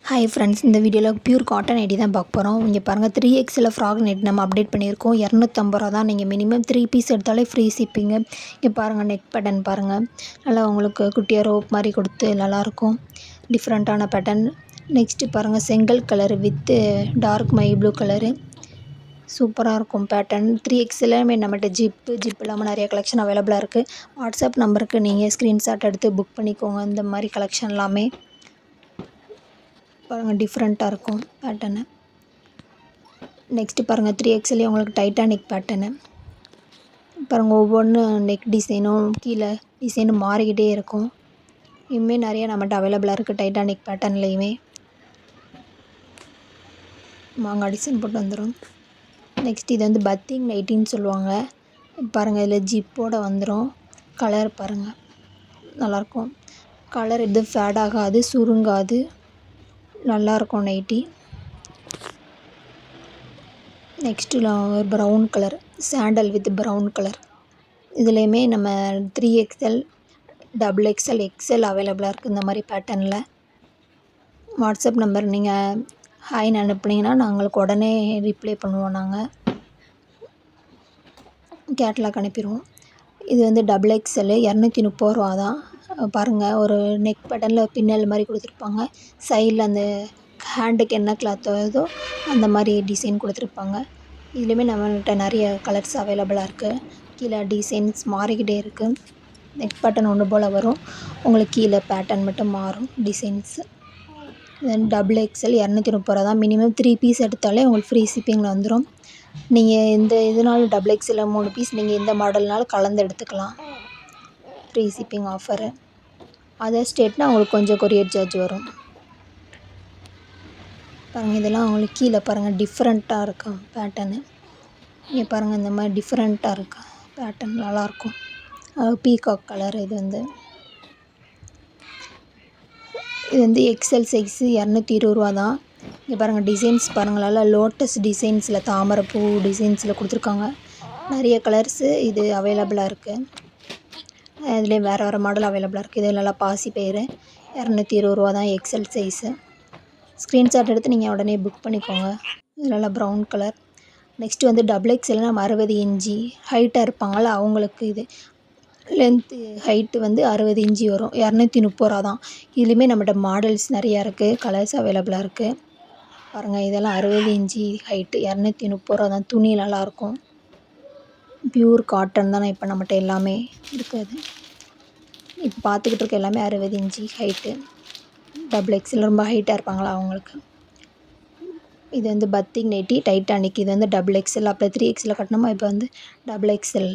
Hi friends, இந்த வீடியோவில் pure cotton ID தான் பார்க்க போகிறோம். இங்கே பாருங்கள், 3XL ஃப்ராக் நெட் நம்ம அப்டேட் பண்ணியிருக்கோம். 250 ரூபா தான். நீங்கள் மினிமம் 3 பீஸ் எடுத்தாலே ஃப்ரீ ஷிப்பிங்கு. இங்கே பாருங்கள், நெக் பேட்டர்ன் பாருங்கள், நல்லா உங்களுக்கு குட்டியாக ரோப் மாதிரி கொடுத்து நல்லாயிருக்கும். டிஃப்ரெண்ட்டான பேட்டர்ன். நெக்ஸ்ட்டு பாருங்கள், செங்கல் கலர் வித்து டார்க் மை ப்ளூ கலரு. சூப்பராக இருக்கும் பேட்டர்ன். 3XLமே நம்மகிட்ட ஜிப் இல்லாமல் நிறைய கலெக்ஷன் அவைலபிளாக இருக்குது. வாட்ஸ்அப் நம்பருக்கு நீங்கள் ஸ்க்ரீன்ஷாட் எடுத்து புக் பண்ணிக்கோங்க. இந்த மாதிரி கலெக்ஷன் எல்லாமே பாருங்கள், டிஃப்ரெண்ட்டாக இருக்கும் பேட்டர்னு. நெக்ஸ்ட்டு பாருங்கள், 3XL உங்களுக்கு டைட்டானிக் பேட்டர்னு பாருங்கள். ஒவ்வொன்று நெக் டிசைனும் கீழே டிசைனும் மாறிக்கிட்டே இருக்கும். இதுவுமே நிறைய நம்மகிட்ட அவைலபிளாக இருக்குது. டைட்டானிக் பேட்டர்ன்லேயுமே மாங்காய் டிசைன் போட்டு வந்துடும். நெக்ஸ்ட் இது வந்து பத்திங் நைட்டின்னு சொல்லுவாங்க. பாருங்கள், இதில் ஜிப்போடு வந்துடும். கலர் பாருங்கள், நல்லாயிருக்கும். கலர் எதுவும் ஃபேட் ஆகாது, சுருங்காது, நல்லாயிருக்கும் nighty. Next brown colour, sandal with brown colour. இதுலேயுமே நம்ம 3XL, XXL, XL அவைலபிளாக இருக்குது. இந்த மாதிரி பேட்டர்னில் வாட்ஸ்அப் நம்பர் நீங்கள் ஹாய்ன்னு அனுப்புனீங்கன்னா நாங்களுக்கு உடனே ரிப்ளை பண்ணுவோம். நாங்கள் கேட்லாக் அனுப்பிடுவோம். இது வந்து XXL 230 ரூபா தான். பாருங்கள், ஒரு நெக் பேட்டர்னில் பின்னல் மாதிரி கொடுத்துருப்பாங்க. சைடில் அந்த ஹேண்டுக்கு என்ன கிளாத் வருதோ அந்த மாதிரி டிசைன் கொடுத்துருப்பாங்க. இதுலேயுமே நம்மள்கிட்ட நிறைய கலர்ஸ் அவைலபிளாக இருக்குது. கீழே டிசைன்ஸ் மாறிக்கிட்டே இருக்குது. நெக் பேட்டர்ன் ஒன்று போல் வரும், உங்களுக்கு கீழே பேட்டர்ன் மட்டும் மாறும் டிசைன்ஸு. தென் XXL 230 ரூபா தான். மினிமம் 3 பீஸ் எடுத்தாலே உங்களுக்கு ஃப்ரீ ஷிப்பிங்கில் வந்துடும். நீங்கள் எந்த இதுனாலும் XXL 3 பீஸ் நீங்கள் எந்த மாடல்னாலும் கலந்து எடுத்துக்கலாம். Free shipping offer. அதர் ஸ்டேட்னால் உங்களுக்கு கொஞ்சம் கொரியர் சார்ஜ் வரும். பாருங்கள், இதெல்லாம் உங்களுக்கு கீழே பாருங்கள், டிஃப்ரெண்ட்டாக இருக்கும் பேட்டர்னு. இங்கே பாருங்கள், இந்த மாதிரி டிஃப்ரெண்ட்டாக இருக்கும் பேட்டர்ன், நல்லாயிருக்கும். Peacock colour. இது வந்து XL சைஸு 220 ரூபா தான். இங்கே பாருங்கள், டிசைன்ஸ் பாருங்கள், நல்லா லோட்டஸ் டிசைன்ஸில் தாமரைப்பூ டிசைன்ஸில் கொடுத்துருக்காங்க. நிறைய கலர்ஸு இது அவைலபிளாக இருக்குது. இதுலேயே வேறு மாடல் அவைலபிளாக இருக்குது. இது நல்லா பாசி பயிறு 220 ரூபா தான். XL size. ஸ்க்ரீன்ஷாட் எடுத்து நீங்கள் உடனே புக் பண்ணிக்கோங்க. இது நல்லா ப்ரௌன் கலர். நெக்ஸ்ட்டு வந்து XXL நம்ம 60 இன்ச்சி ஹைட்டாக இருப்பாங்கள்ல, அவங்களுக்கு இது லென்த்து ஹைட்டு வந்து 60 இன்ச்சி வரும். 230 ரூபா தான். இதுலேயுமே நம்மகிட்ட மாடல்ஸ் நிறையா இருக்குது, கலர்ஸ் அவைலபிளாக இருக்குது. பாருங்கள், இதெல்லாம் 60 இன்ச்சி ஹைட்டு 230 ரூபா தான். துணி நல்லாயிருக்கும். பியூர் காட்டன் தானே இப்போ நம்மகிட்ட எல்லாமே இருக்குது. இப்போ பார்த்துக்கிட்டு இருக்க எல்லாமே 60 இன்ச்சி ஹைட்டு. XXL ரொம்ப ஹைட்டாக இருப்பாங்களா அவங்களுக்கு. இது வந்து பத்திக் நைட்டி டைட்டானிக். இது வந்து XXL. அப்புறம் 3XL கட்டணுமா, இப்போ வந்து XXL.